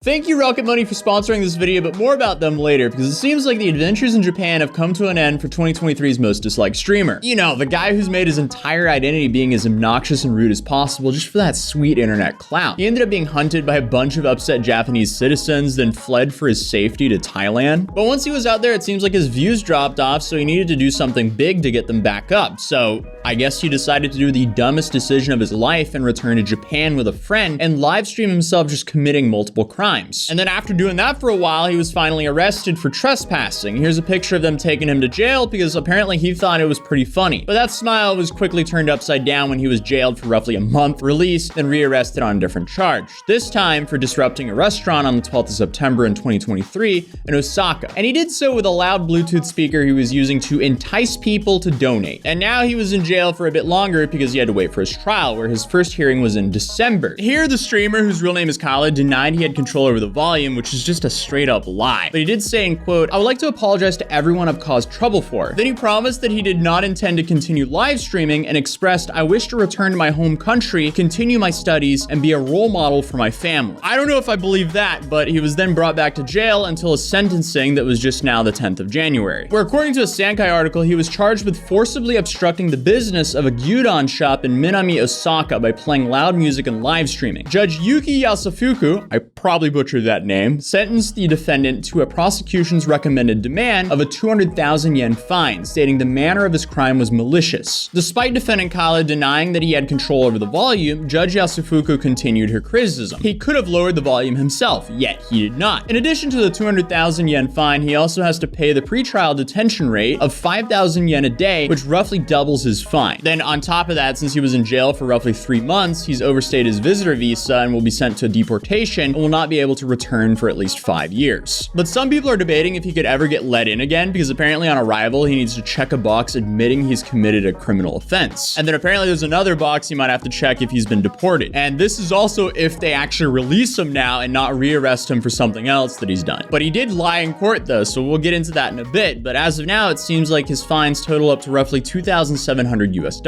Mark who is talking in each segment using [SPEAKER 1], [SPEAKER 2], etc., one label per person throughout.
[SPEAKER 1] Thank you Rocket Money for sponsoring this video, but more about them later because it seems like the adventures in Japan have come to an end for 2023's most disliked streamer. You know, the guy who's made his entire identity being as obnoxious and rude as possible just for that sweet internet clout. He ended up being hunted by a bunch of upset Japanese citizens, then fled for his safety to Thailand. But once he was out there, it seems like his views dropped off, so he needed to do something big to get them back up. So I guess he decided to do the dumbest decision of his life and return to Japan with a friend and live stream himself just committing multiple crimes. And then after doing that for a while, he was finally arrested for trespassing. Here's a picture of them taking him to jail because apparently he thought it was pretty funny. But that smile was quickly turned upside down when he was jailed for roughly a month, released, and rearrested on a different charge. This time for disrupting a restaurant on the 12th of September in 2023 in Osaka. And he did so with a loud Bluetooth speaker he was using to entice people to donate. And now he was in jail for a bit longer because he had to wait for his trial, where his first hearing was in December. Here, the streamer, whose real name is Khaled, denied he had control over the volume, which is just a straight up lie. But he did say, in quote, "I would like to apologize to everyone I've caused trouble for." Then he promised that he did not intend to continue live streaming and expressed, "I wish to return to my home country, continue my studies, and be a role model for my family." I don't know if I believe that, but he was then brought back to jail until his sentencing that was just now the 10th of January. Where according to a Sankai article, he was charged with forcibly obstructing the business of a gyudon shop in Minami, Osaka by playing loud music and live streaming. Judge Yuki Yasufuku, I probably butchered that name, sentenced the defendant to a prosecution's recommended demand of a 200,000 yen fine, stating the manner of his crime was malicious. Despite defendant Khaled denying that he had control over the volume, Judge Yasufuku continued her criticism. He could have lowered the volume himself, yet he did not. In addition to the 200,000 yen fine, he also has to pay the pretrial detention rate of 5,000 yen a day, which roughly doubles his fine. Then on top of that, since he was in jail for roughly 3 months, he's overstayed his visitor visa and will be sent to deportation and will not be able to return for at least 5 years. But some people are debating if he could ever get let in again, because apparently on arrival he needs to check a box admitting he's committed a criminal offense. And then apparently there's another box he might have to check if he's been deported. And this is also if they actually release him now and not rearrest him for something else that he's done. But he did lie in court though, so we'll get into that in a bit. But as of now, it seems like his fines total up to roughly $2,700 US.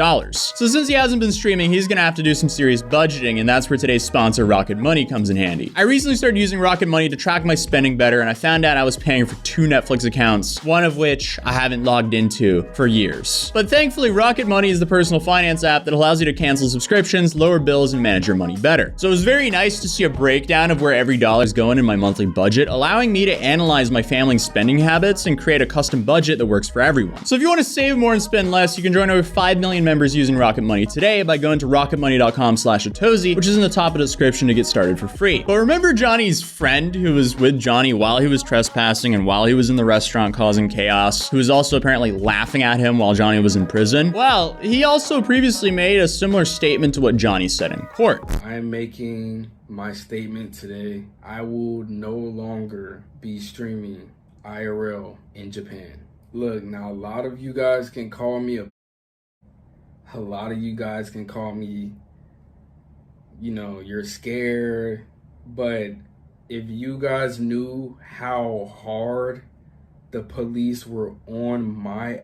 [SPEAKER 1] So since he hasn't been streaming, he's gonna have to do some serious budgeting, and that's where today's sponsor, Rocket Money, comes in handy. I recently started using Rocket Money to track my spending better, and I found out I was paying for 2 Netflix accounts, one of which I haven't logged into for years. But thankfully, Rocket Money is the personal finance app that allows you to cancel subscriptions, lower bills, and manage your money better. So it was very nice to see a breakdown of where every dollar is going in my monthly budget, allowing me to analyze my family's spending habits and create a custom budget that works for everyone. So if you want to save more and spend less, you can join over 5 million members using Rocket Money today by going to rocketmoney.com/Atozy, which is in the top of the description to get started for free. But remember Johnny's friend who was with Johnny while he was trespassing and while he was in the restaurant causing chaos, who was also apparently laughing at him while Johnny was in prison? Well, he also previously made a similar statement to what Johnny said in court.
[SPEAKER 2] I am making my statement today. I will no longer be streaming IRL in Japan. Look, now a lot of you guys can call me a lot of you guys can call me, you know, you're scared, but if you guys knew how hard the police were on my,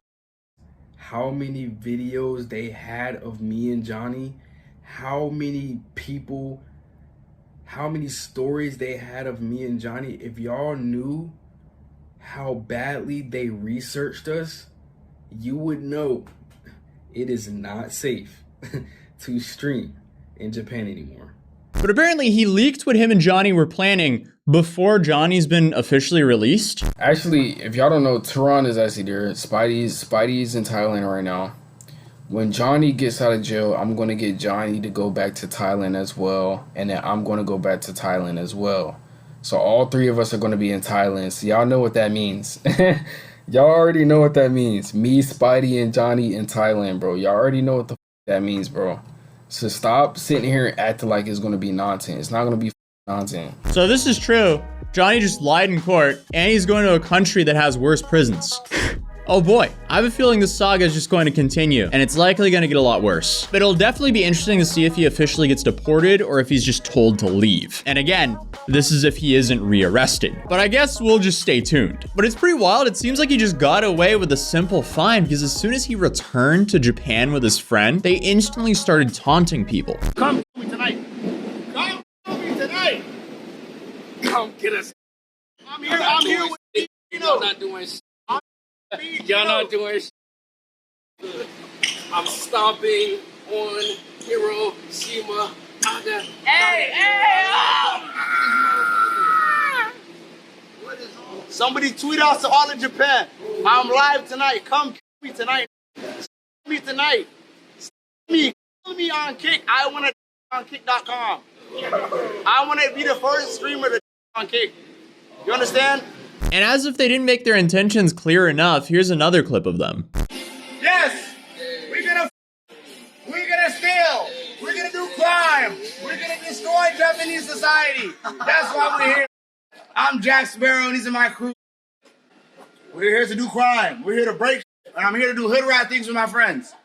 [SPEAKER 2] how many videos they had of me and Johnny, how many people, how many stories they had of me and Johnny, if y'all knew how badly they researched us, you would know it is not safe to stream in Japan anymore.
[SPEAKER 1] But apparently he leaked what him and Johnny were planning before Johnny's been officially released.
[SPEAKER 2] Actually, if y'all don't know, Tehran is actually there. Spidey's in Thailand right now. When Johnny gets out of jail, I'm going to get Johnny to go back to Thailand as well. And then I'm going to go back to Thailand as well. So all 3 of us are going to be in Thailand. So y'all know what that means. Y'all already know what that means. Me, Spidey, and Johnny in Thailand, bro. Y'all already know what the that means, bro. So stop sitting here and acting like it's going to be nonsense. It's not going to be nonsense.
[SPEAKER 1] So this is true. Johnny just lied in court, and he's going to a country that has worse prisons. Oh boy, I have a feeling this saga is just going to continue, and it's likely going to get a lot worse. But it'll definitely be interesting to see if he officially gets deported or if he's just told to leave. And again, this is if he isn't rearrested. But I guess we'll just stay tuned. But it's pretty wild. It seems like he just got away with a simple fine because as soon as he returned to Japan with his friend, they instantly started taunting people.
[SPEAKER 3] Come with me tonight. Come with me tonight.
[SPEAKER 2] Come get us.
[SPEAKER 3] I'm here with
[SPEAKER 2] Y'all not doing shit. Y'all not doing shit. I'm stomping on Hiroshima.
[SPEAKER 3] Somebody tweet out to all of Japan. I'm live tonight. Come me tonight. Me tonight. Me. Follow me on Kick. I want to on kick.com. I want to be the first streamer to on Kick. You understand?
[SPEAKER 1] And as if they didn't make their intentions clear enough, here's another clip of them.
[SPEAKER 3] Yes. We're gonna steal. We're gonna do crime. We're gonna destroy Japanese society. That's why we're here. I'm Jack Sparrow, and these are my crew. We're here to do crime. We're here to break, and I'm here to do hood rat things with my friends.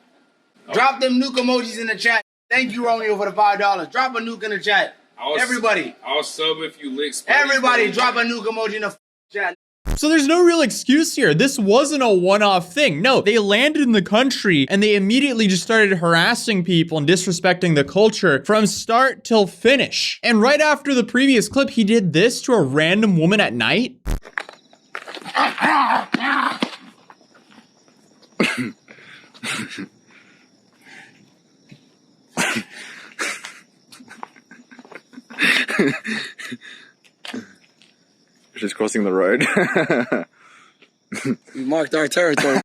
[SPEAKER 3] Drop them nuke emojis in the chat. Thank you, Romeo, for the $5. Drop a nuke in the chat. Everybody.
[SPEAKER 2] I'll sub if you lick space.
[SPEAKER 3] Everybody, drop a nuke emoji in the chat.
[SPEAKER 1] So there's no real excuse here. This wasn't a one-off thing. No, they landed in the country and they immediately just started harassing people and disrespecting the culture from start till finish. And right after the previous clip, he did this to a random woman at night.
[SPEAKER 4] She's crossing the road.
[SPEAKER 3] We marked our territory.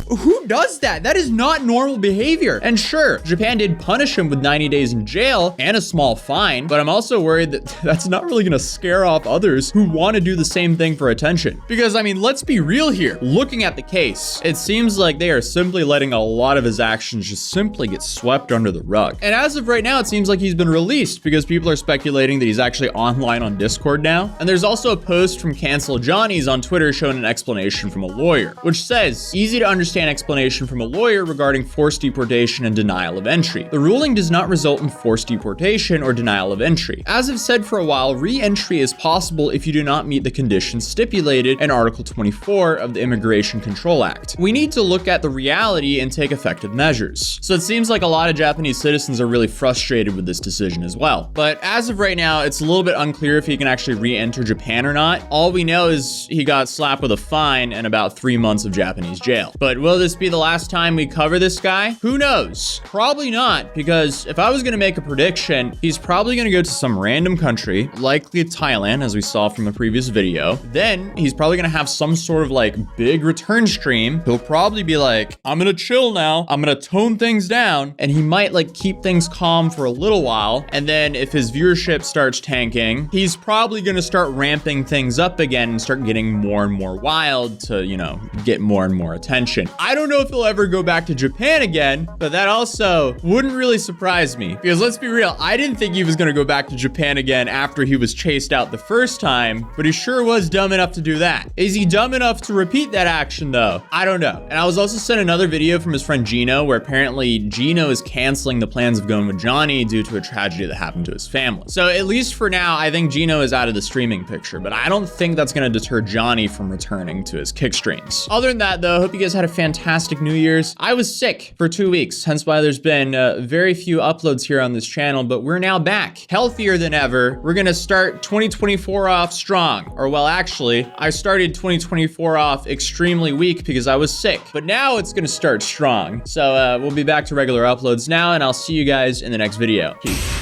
[SPEAKER 1] Who does that? That is not normal behavior. And sure, Japan did punish him with 90 days in jail and a small fine, but I'm also worried that that's not really gonna scare off others who want to do the same thing for attention. Because I mean, let's be real here. Looking at the case, it seems like they are simply letting a lot of his actions just simply get swept under the rug. And as of right now, it seems like he's been released because people are speculating that he's actually online on Discord now. And there's also a post from Cancel Johnny's on Twitter showing an explanation from a lawyer, which says, easy to understand explanation from a lawyer regarding forced deportation and denial of entry. The ruling does not result in forced deportation or denial of entry. As I've said for a while, re-entry is possible if you do not meet the conditions stipulated in Article 24 of the Immigration Control Act. We need to look at the reality and take effective measures. So it seems like a lot of Japanese citizens are really frustrated with this decision as well. But as of right now, it's a little bit unclear if he can actually re-enter Japan or not. All we know is he got slapped with a fine and about 3 months of Japanese jail. But will this be the last time we cover this guy? Who knows? Probably not, because if I was gonna make a prediction, he's probably gonna go to some random country, likely Thailand, as we saw from the previous video. Then he's probably gonna have some sort of like big return stream. He'll probably be like, I'm gonna chill now. I'm gonna tone things down. And he might like keep things calm for a little while. And then if his viewership starts tanking, he's probably gonna start ramping things up again and start getting more and more wild to, you know, get more and more attention. I don't know if he'll ever go back to Japan again, but that also wouldn't really surprise me. Because let's be real, I didn't think he was gonna go back to Japan again after he was chased out the first time, but he sure was dumb enough to do that. Is he dumb enough to repeat that action though? I don't know. And I was also sent another video from his friend Gino, where apparently Gino is canceling the plans of going with Johnny due to a tragedy that happened to his family. So at least for now, I think Gino is out of the streaming picture, but I don't think that's gonna deter Johnny from returning to his kick streams. Other than that though, I hope you guys had a fantastic New Year's. I was sick for 2 weeks, hence why there's been very few uploads here on this channel, but we're now back, healthier than ever. We're gonna start 2024 off strong. Or well, actually, I started 2024 off extremely weak because I was sick, but now it's gonna start strong. So we'll be back to regular uploads now, and I'll see you guys in the next video. Peace.